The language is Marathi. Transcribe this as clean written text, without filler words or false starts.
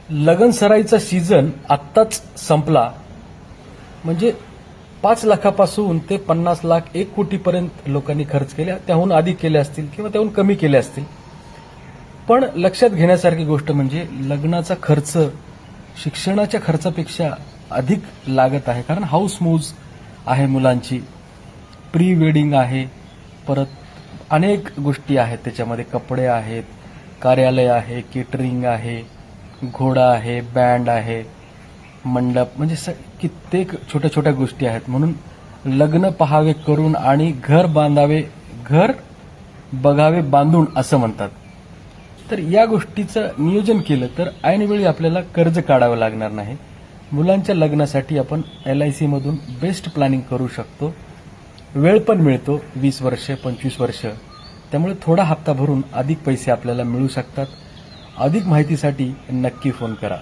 लगन सराईचा सीझन आत्ताच संपला म्हणजे 5 लाखापासून ते 50 लाख 1 कोटीपर्यंत लोकांनी खर्च केल्या, त्याहून अधिक केले असतील किंवा त्याहून कमी केले असतील. पण लक्षात घेण्यासारखी गोष्ट म्हणजे लग्नाचा खर्च शिक्षणाच्या खर्चापेक्षा अधिक लागत आहे. कारण हाऊस मूव्ज आहे मुलांची, प्री वेडिंग आहे, परत अनेक गोष्टी आहेत त्याच्यामध्ये. कपडे आहेत, कार्यालय आहे, केटरिंग आहे, घोडा आहे, बँड आहे, मंडप, म्हणजे कित्येक छोट्या छोट्या गोष्टी आहेत. म्हणून लग्न पहावे करून आणि घर बघावे बांधून असं म्हणतात. तर या गोष्टीचं नियोजन केलं तर ऐनवेळी आपल्याला कर्ज काढावं लागणार नाही. मुलांच्या लग्नासाठी आपण LIC मधून बेस्ट प्लॅनिंग करू शकतो. वेळ पण मिळतो, 20 वर्ष 25 वर्ष. त्यामुळे थोडा हप्ता भरून अधिक पैसे आपल्याला मिळू शकतात. अधिक माहितीसाठी नक्की फोन करा.